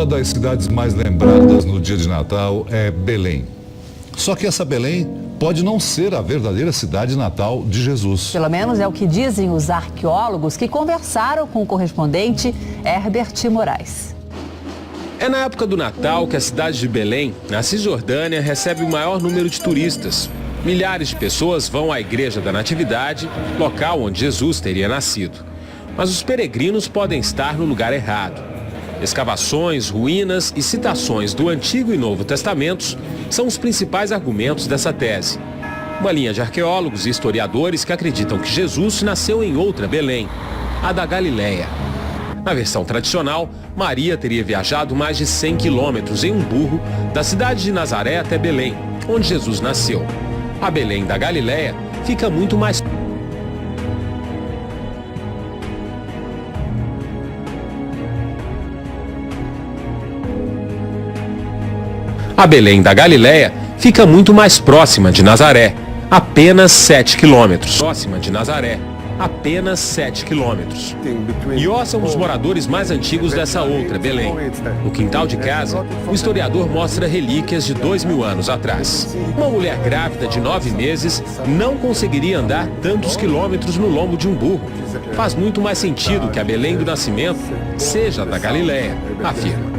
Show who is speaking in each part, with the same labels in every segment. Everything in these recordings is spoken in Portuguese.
Speaker 1: Uma das cidades mais lembradas no dia de Natal é Belém. Só que essa Belém pode não ser a verdadeira cidade natal de Jesus.
Speaker 2: Pelo menos é o que dizem os arqueólogos que conversaram com o correspondente Herbert Moraes.
Speaker 3: É na época do Natal que a cidade de Belém, na Cisjordânia, recebe o maior número de turistas. Milhares de pessoas vão à Igreja da Natividade, local onde Jesus teria nascido. Mas os peregrinos podem estar no lugar errado. Escavações, ruínas e citações do Antigo e Novo Testamentos são os principais argumentos dessa tese. Uma linha de arqueólogos e historiadores que acreditam que Jesus nasceu em outra Belém, a da Galileia. Na versão tradicional, Maria teria viajado mais de 100 quilômetros em um burro da cidade de Nazaré até Belém, onde Jesus nasceu. A Belém da Galileia fica muito mais A Belém da Galileia fica muito mais próxima de Nazaré, apenas 7 quilômetros. E ó são os moradores mais antigos dessa outra Belém. No quintal de casa, o historiador mostra relíquias de 2000 anos atrás. Uma mulher grávida de 9 meses não conseguiria andar tantos quilômetros no lombo de um burro. Faz muito mais sentido que a Belém do nascimento seja da Galileia, afirma.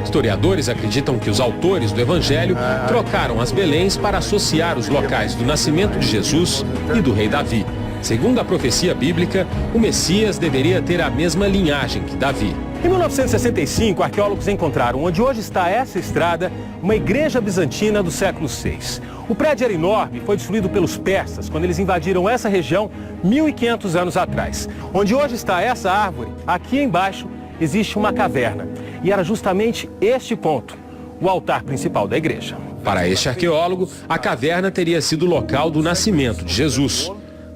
Speaker 3: Historiadores acreditam que os autores do Evangelho trocaram as Beléns para associar os locais do nascimento de Jesus e do rei Davi. Segundo a profecia bíblica, o Messias deveria ter a mesma linhagem que Davi. Em 1965, arqueólogos encontraram onde hoje está essa estrada, uma igreja bizantina do século VI. O prédio era enorme e foi destruído pelos persas quando eles invadiram essa região 1500 anos atrás. Onde hoje está essa árvore, aqui embaixo, existe uma caverna. E era justamente este ponto, o altar principal da igreja. Para este arqueólogo, a caverna teria sido o local do nascimento de Jesus.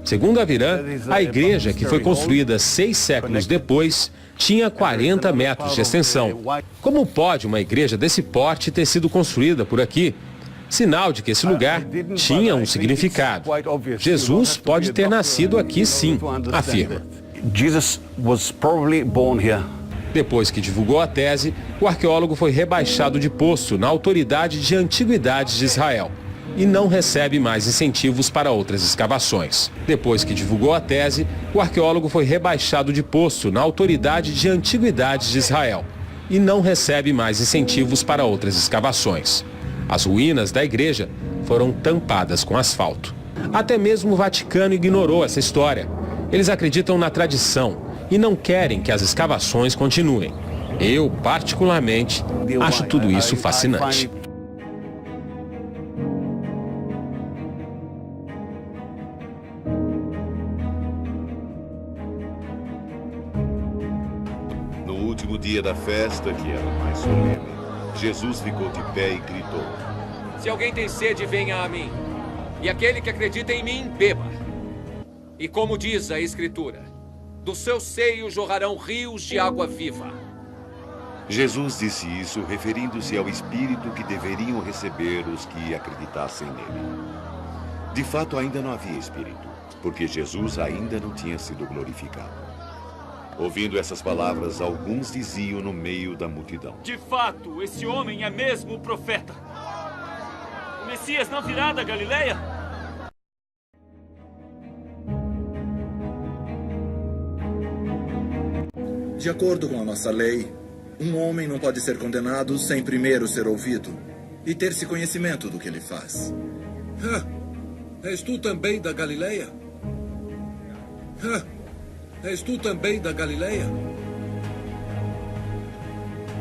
Speaker 3: Segundo Aviram, a igreja, que foi construída 6 séculos depois, tinha 40 metros de extensão. Como pode uma igreja desse porte ter sido construída por aqui? Sinal de que esse lugar tinha um significado. Jesus pode ter nascido aqui sim, afirma.
Speaker 4: Jesus was probably born here.
Speaker 3: Depois que divulgou a tese, o arqueólogo foi rebaixado de posto na Autoridade de Antiguidades de Israel e não recebe mais incentivos para outras escavações. Depois que divulgou a tese, o arqueólogo foi rebaixado de posto na Autoridade de Antiguidades de Israel e não recebe mais incentivos para outras escavações. As ruínas da igreja foram tampadas com asfalto. Até mesmo o Vaticano ignorou essa história. Eles acreditam na tradição e não querem que as escavações continuem. Eu, particularmente, acho tudo isso fascinante.
Speaker 5: No último dia da festa, que era mais solene, Jesus ficou de pé e gritou:
Speaker 6: Se alguém tem sede, venha a mim. E aquele que acredita em mim, beba. E como diz a Escritura, do seu seio jorrarão rios de água viva.
Speaker 5: Jesus disse isso referindo-se ao Espírito que deveriam receber os que acreditassem nele. De fato, ainda não havia Espírito, porque Jesus ainda não tinha sido glorificado. Ouvindo essas palavras, alguns diziam no meio da multidão:
Speaker 7: De fato, esse homem é mesmo o profeta. O Messias não virá da Galileia?
Speaker 8: De acordo com a nossa lei, um homem não pode ser condenado sem primeiro ser ouvido e ter-se conhecimento do que ele faz.
Speaker 9: És tu também da Galileia? És tu também da Galileia?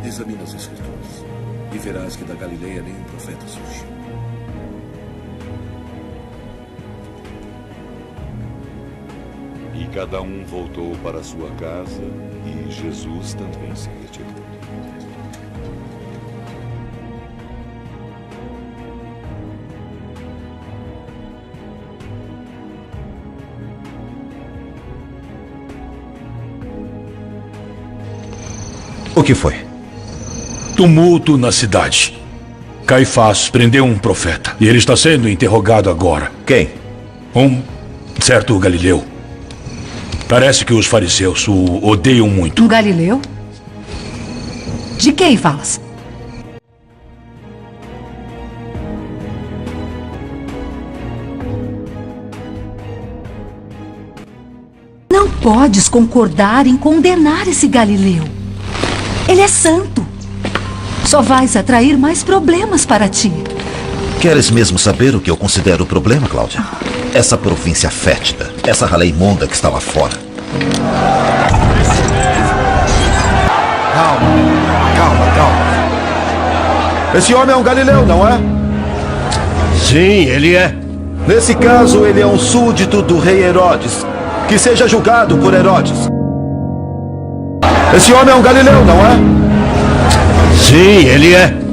Speaker 9: Examina as Escrituras e verás que da Galileia nenhum profeta surgiu.
Speaker 5: E cada um voltou para sua casa e Jesus também se retirou.
Speaker 10: O que foi? Tumulto na cidade. Caifás prendeu um profeta e ele está sendo interrogado agora.
Speaker 11: Quem?
Speaker 10: Um certo Galileu. Parece que os fariseus o odeiam muito.
Speaker 2: Um Galileu?
Speaker 11: De quem falas? Não podes concordar em condenar esse Galileu. Ele é santo. Só vais atrair mais problemas para ti.
Speaker 12: Queres mesmo saber o que eu considero o problema, Cláudia? Essa província fétida, essa ralé imunda que está lá fora.
Speaker 13: Calma. Esse homem é um galileu, não é?
Speaker 10: Sim, ele é.
Speaker 13: Nesse caso, ele é um súdito do rei Herodes. Que seja julgado por Herodes. Esse homem é um galileu, não é?
Speaker 10: Sim, ele é.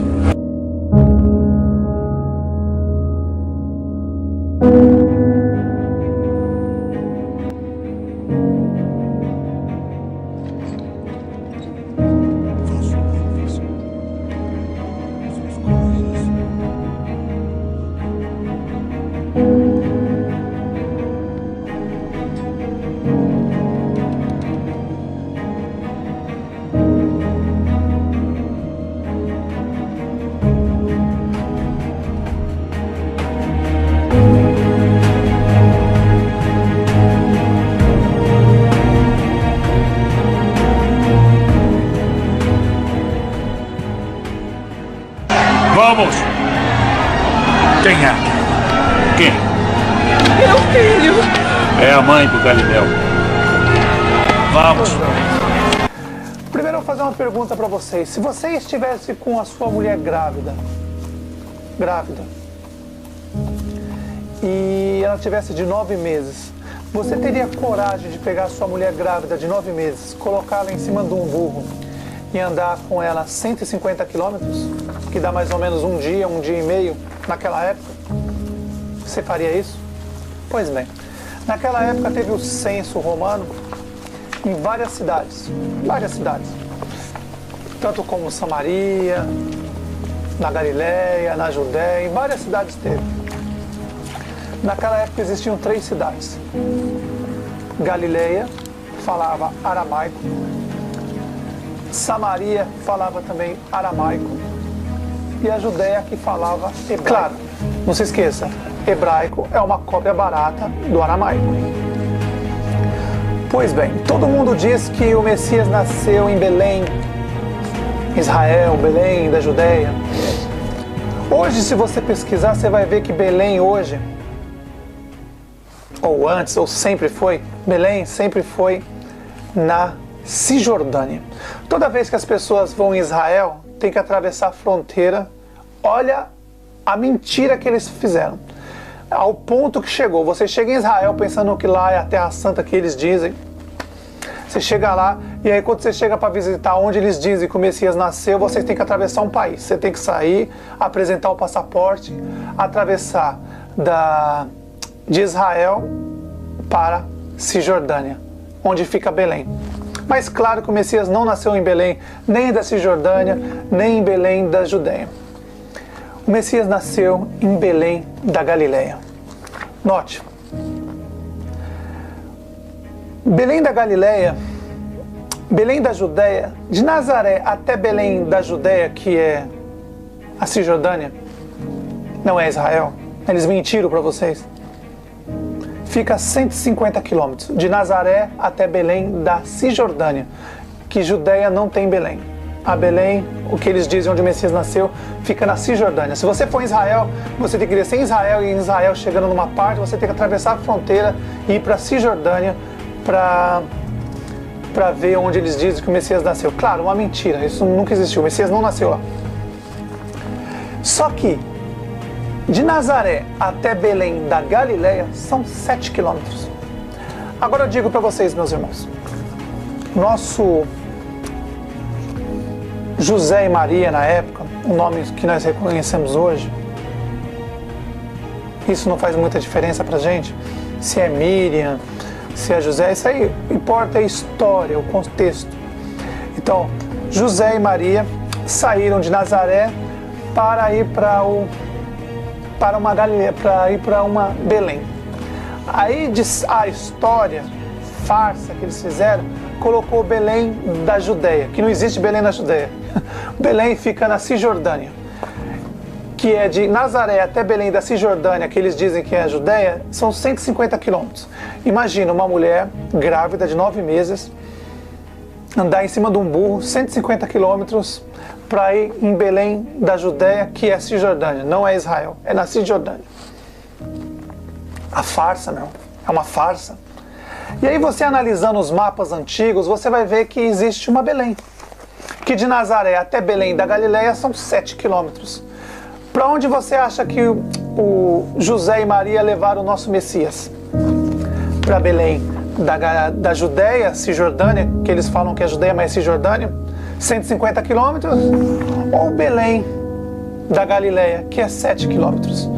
Speaker 7: Vamos! Quem é? Quem?
Speaker 14: Meu filho!
Speaker 7: É a mãe do Galileu. Vamos!
Speaker 15: Primeiro eu vou fazer uma pergunta para vocês. Se você estivesse com a sua mulher grávida, e ela tivesse de 9 meses, você teria coragem de pegar a sua mulher grávida de 9 meses, colocá-la em cima de um burro e andar com ela 150 quilômetros, que dá mais ou menos um dia e meio naquela época? Você faria isso? Pois bem, naquela época teve o censo romano em várias cidades, tanto como Samaria, na Galileia, na Judéia, em várias cidades teve. Naquela época existiam 3 cidades. Galileia falava aramaico, Samaria falava também aramaico e a Judéia que falava hebraico. Claro, não se esqueça, hebraico é uma cópia barata do aramaico. Pois bem, todo mundo diz que o Messias nasceu em Belém, Israel, Belém da Judéia. Hoje, se você pesquisar, você vai ver que Belém hoje, ou antes, ou sempre foi, Belém sempre foi na Cisjordânia. Toda vez que as pessoas vão em Israel, tem que atravessar a fronteira. Olha a mentira que eles fizeram. Ao ponto que chegou. Você chega em Israel pensando que lá é a Terra Santa que eles dizem. Você chega lá e aí quando você chega para visitar onde eles dizem que o Messias nasceu, você tem que atravessar um país. Você tem que sair, apresentar o passaporte, atravessar de Israel para Cisjordânia, onde fica Belém. Mas claro que o Messias não nasceu em Belém, nem da Cisjordânia, nem em Belém da Judéia. O Messias nasceu em Belém da Galileia. Note, Belém da Galileia, Belém da Judéia, de Nazaré até Belém da Judéia, que é a Cisjordânia, não é Israel, eles mentiram para vocês. Fica a 150 quilômetros, de Nazaré até Belém da Cisjordânia, que Judéia não tem Belém. A Belém, o que eles dizem onde o Messias nasceu, fica na Cisjordânia. Se você for em Israel, você tem que descer em Israel, e em Israel, chegando numa parte, você tem que atravessar a fronteira e ir para a Cisjordânia para ver onde eles dizem que o Messias nasceu. Claro, uma mentira, isso nunca existiu, o Messias não nasceu lá. Só que de Nazaré até Belém da Galileia são 7 quilômetros. Agora eu digo para vocês, meus irmãos, nosso José e Maria na época, o nome que nós reconhecemos hoje, isso não faz muita diferença para a gente, se é Miriam, se é José, isso aí importa a história, o contexto. Então, José e Maria saíram de Nazaré para ir para uma Galileia, para ir para uma Belém. Aí a história, farsa que eles fizeram, colocou Belém da Judéia, que não existe Belém da Judéia. Belém fica na Cisjordânia, que é de Nazaré até Belém da Cisjordânia, que eles dizem que é a Judéia, são 150 quilômetros. Imagina uma mulher grávida de 9 meses, andar em cima de um burro, 150 quilômetros, para ir em Belém da Judéia, que é Cisjordânia, não é Israel, é na Cisjordânia. A farsa, meu, é uma farsa. E aí você analisando os mapas antigos, você vai ver que existe uma Belém, que de Nazaré até Belém da Galileia são 7 quilômetros. Para onde você acha que o José e Maria levaram o nosso Messias? Para Belém da Judéia, Cisjordânia, que eles falam que é Judéia, mas é Cisjordânia, 150 quilômetros, ou Belém da Galileia, que é 7 quilômetros.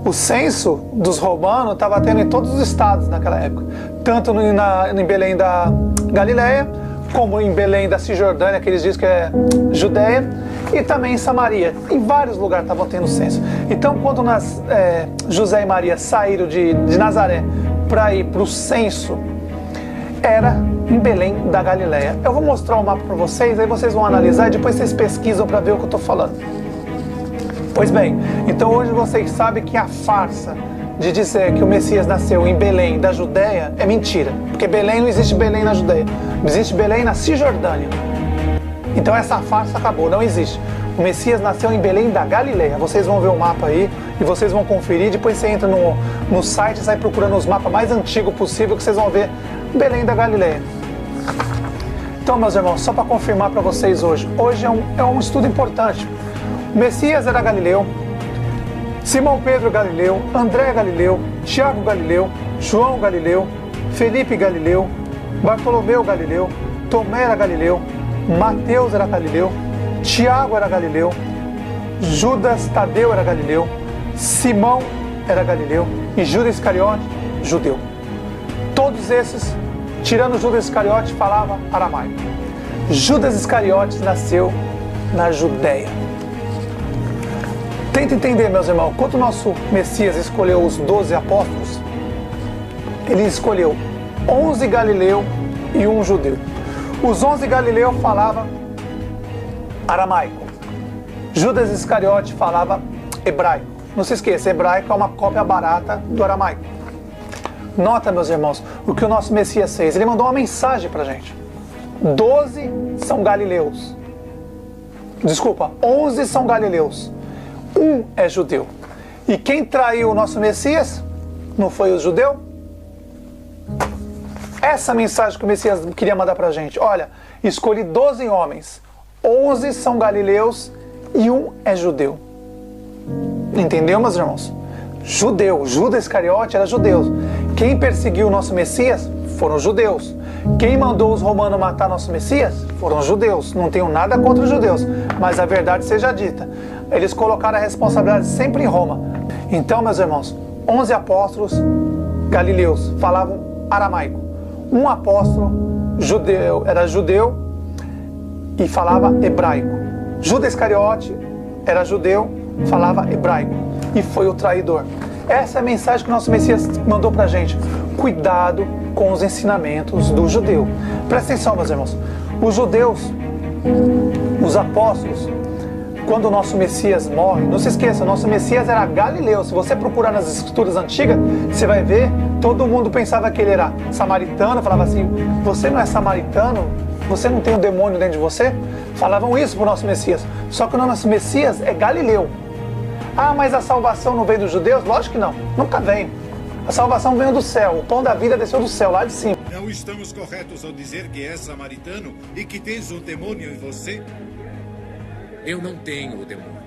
Speaker 15: O censo dos romanos estava tendo em todos os estados naquela época, tanto em Belém da Galileia, como em Belém da Cisjordânia, que eles dizem que é Judéia, e também em Samaria. Em vários lugares estavam tendo censo. Então, quando José e Maria saíram de Nazaré para ir para o censo, era em Belém da Galileia. Eu vou mostrar o mapa para vocês, aí vocês vão analisar e depois vocês pesquisam para ver o que eu estou falando. Pois bem, então hoje vocês sabem que a farsa de dizer que o Messias nasceu em Belém da Judéia é mentira. Porque Belém não existe Belém na Judéia, existe Belém na Cisjordânia. Então essa farsa acabou, não existe. O Messias nasceu em Belém da Galileia. Vocês vão ver o mapa aí e vocês vão conferir. Depois você entra no site e sai procurando os mapas mais antigos possível que vocês vão ver Belém da Galileia. Então, meus irmãos, só para confirmar para vocês hoje é um estudo importante. O Messias era galileu, Simão Pedro Galileu, André Galileu, Tiago Galileu, João Galileu, Felipe Galileu, Bartolomeu Galileu, Tomé era Galileu, Mateus era Galileu, Tiago era Galileu, Judas Tadeu era Galileu, Simão era Galileu e Judas Iscariote, judeu. Todos esses, tirando Judas Iscariote, falava aramaico. Judas Iscariote nasceu na Judéia. Tenta entender, meus irmãos, quando o nosso Messias escolheu os 12 apóstolos, ele escolheu 11 galileu e 1 judeu. Os 11 galileu falavam aramaico. Judas Iscariote falava hebraico. Não se esqueça, hebraico é uma cópia barata do aramaico. Nota, meus irmãos, o que o nosso Messias fez. Ele mandou uma mensagem pra gente. 12 são galileus. Desculpa, 11 são galileus. 1 é judeu. E quem traiu o nosso Messias? Não foi o judeu? Essa mensagem que o Messias queria mandar pra gente. Olha, escolhi 12 homens. 11 são galileus e 1 é judeu. Entendeu, meus irmãos? Judeu. Judas Iscariote era judeu. Quem perseguiu o nosso Messias foram os judeus. Quem mandou os romanos matar nosso Messias foram os judeus. Não tenho nada contra os judeus, mas a verdade seja dita. Eles colocaram a responsabilidade sempre em Roma. Então, meus irmãos, 11 apóstolos galileus falavam aramaico. 1 apóstolo era judeu e falava hebraico. Judas Iscariote era judeu, falava hebraico e foi o traidor. Essa é a mensagem que o nosso Messias mandou pra gente. Cuidado com os ensinamentos do judeu. Presta atenção, meus irmãos. Os judeus, os apóstolos, quando o nosso Messias morre, não se esqueça, o nosso Messias era galileu. Se você procurar nas escrituras antigas, você vai ver, todo mundo pensava que ele era samaritano, falava assim, você não é samaritano? Você não tem um demônio dentro de você? Falavam isso para o nosso Messias. Só que o nosso Messias é galileu. Ah, mas a salvação não veio dos judeus? Lógico que não, nunca veio. A salvação veio do céu, o pão da vida desceu do céu, lá de cima.
Speaker 16: Não estamos corretos ao dizer que és samaritano e que tens um demônio em você?
Speaker 6: Eu não tenho o demônio.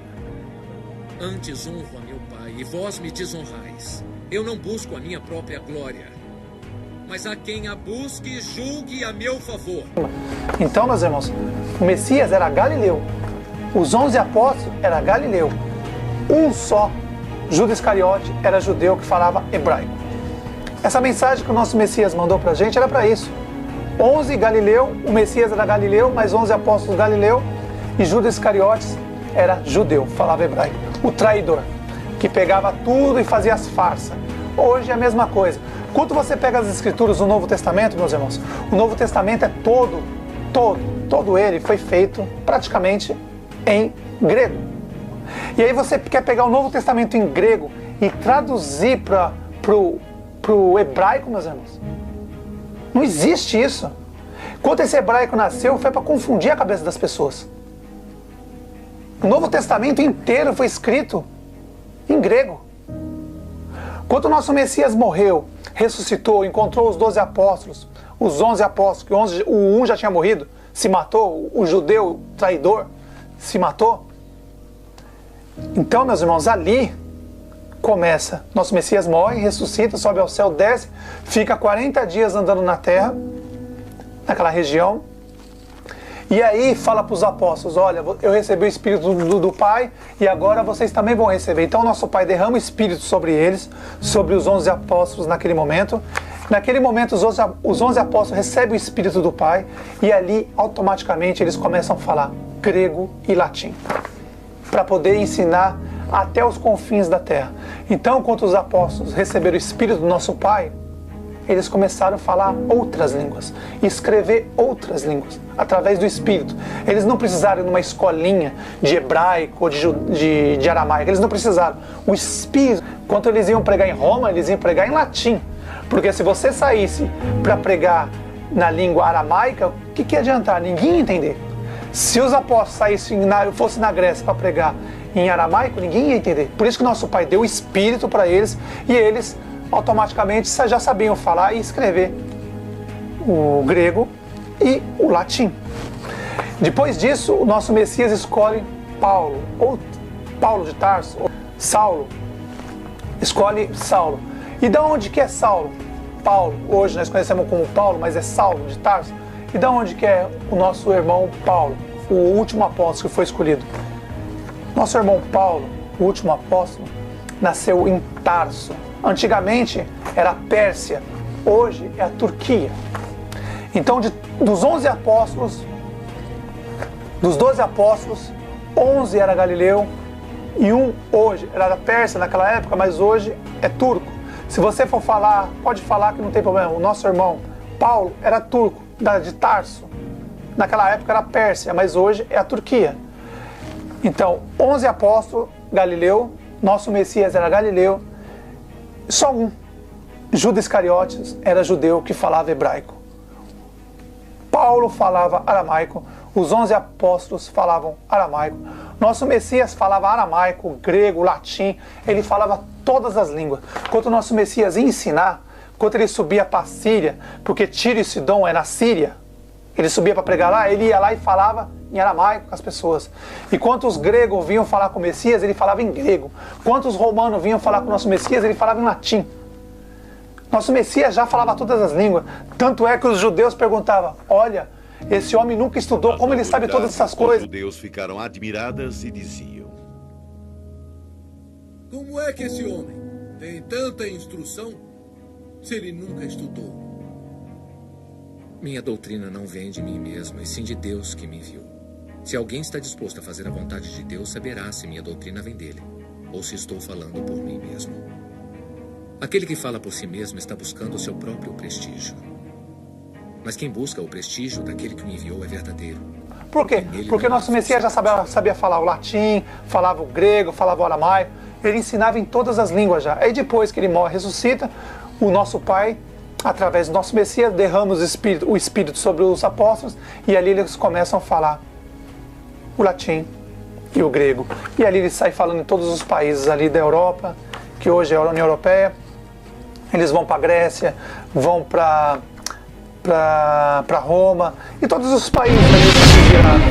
Speaker 6: Antes honro a meu Pai e vós me desonrais. Eu não busco a minha própria glória, mas a quem a busque, julgue a meu favor.
Speaker 15: Então, meus irmãos, o Messias era galileu. Os 11 apóstolos era galileu. Um só, Judas Iscariote, era judeu que falava hebraico. Essa mensagem que o nosso Messias mandou pra gente era para isso. 11 galileu, o Messias era galileu, mais 11 apóstolos galileu, e Judas Iscariotes era judeu, falava hebraico. O traidor, que pegava tudo e fazia as farsas. Hoje é a mesma coisa. Quando você pega as escrituras do Novo Testamento, meus irmãos, o Novo Testamento é todo todo ele foi feito praticamente em grego. E aí você quer pegar o Novo Testamento em grego e traduzir para o hebraico, meus irmãos? Não existe isso. Quando esse hebraico nasceu, foi para confundir a cabeça das pessoas. O Novo Testamento inteiro foi escrito em grego. Quando o nosso Messias morreu, ressuscitou, encontrou os 12 apóstolos, os 11 apóstolos, que o um já tinha morrido, se matou, o judeu traidor se matou. Então, meus irmãos, ali começa. Nosso Messias morre, ressuscita, sobe ao céu, desce, fica 40 dias andando na terra, naquela região. E aí fala para os apóstolos, olha, eu recebi o Espírito do Pai e agora vocês também vão receber. Então nosso Pai derrama o Espírito sobre eles, sobre os 11 apóstolos naquele momento. Naquele momento os 11 apóstolos recebem o Espírito do Pai e ali automaticamente eles começam a falar grego e latim, para poder ensinar até os confins da terra. Então, quando os apóstolos receberam o Espírito do nosso Pai, eles começaram a falar outras línguas, escrever outras línguas, através do Espírito. Eles não precisaram ir numa escolinha de hebraico ou de aramaico, eles não precisaram. O Espírito, quando eles iam pregar em Roma, eles iam pregar em latim. Porque se você saísse para pregar na língua aramaica, o que ia adiantar? Ninguém ia entender. Se os apóstolos fossem na Grécia para pregar em aramaico, ninguém ia entender. Por isso que nosso Pai deu o Espírito para eles e eles automaticamente já sabiam falar e escrever o grego e o latim. Depois disso, o nosso Messias escolhe Paulo, ou Paulo de Tarso, ou Saulo. Escolhe Saulo. E de onde que é Saulo? Paulo, hoje nós conhecemos como Paulo, mas é Saulo de Tarso. E de onde que é o nosso irmão Paulo, o último apóstolo que foi escolhido? Nosso irmão Paulo, o último apóstolo, nasceu em Tarso. Antigamente era a Pérsia, hoje é a Turquia. Então dos 11 apóstolos, dos 12 apóstolos, 11 era Galileu e um hoje era da Pérsia naquela época, mas hoje é turco. Se você for falar, pode falar que não tem problema. O nosso irmão Paulo era turco, de Tarso. Naquela época era a Pérsia, mas hoje é a Turquia. Então, 11 apóstolos, Galileu, nosso Messias era Galileu, só um, Judas Iscariotes, era judeu que falava hebraico. Paulo falava aramaico, os 11 apóstolos falavam aramaico. Nosso Messias falava aramaico, grego, latim, ele falava todas as línguas. Quando o nosso Messias ia ensinar, quando ele subia para a Síria, porque Tiro e Sidom é na Síria, ele subia para pregar lá, ele ia lá e falava em aramaico com as pessoas. E quando os gregos vinham falar com o Messias, ele falava em grego. Quando os romanos vinham falar com o nosso Messias, ele falava em latim. Nosso Messias já falava todas as línguas. Tanto é que os judeus perguntavam, olha, esse homem nunca estudou, como ele sabe todas essas coisas?
Speaker 5: Os judeus ficaram admiradas e diziam,
Speaker 6: como é que esse homem tem tanta instrução se ele nunca estudou? Minha doutrina não vem de mim mesmo, e sim de Deus que me enviou. Se alguém está disposto a fazer a vontade de Deus, saberá se minha doutrina vem dele, ou se estou falando por mim mesmo. Aquele que fala por si mesmo está buscando o seu próprio prestígio. Mas quem busca o prestígio daquele que me enviou é verdadeiro.
Speaker 15: Por quê? Porque nosso Messias já sabia falar o latim, falava o grego, falava o aramaico. Ele ensinava em todas as línguas já. Aí depois que ele morre, ressuscita, o nosso Pai, através do nosso Messias, derrama o Espírito sobre os apóstolos e ali eles começam a falar o latim e o grego. E ali ele sai falando em todos os países ali da Europa, que hoje é a União Europeia. Eles vão para a Grécia, vão para Roma e todos os países ali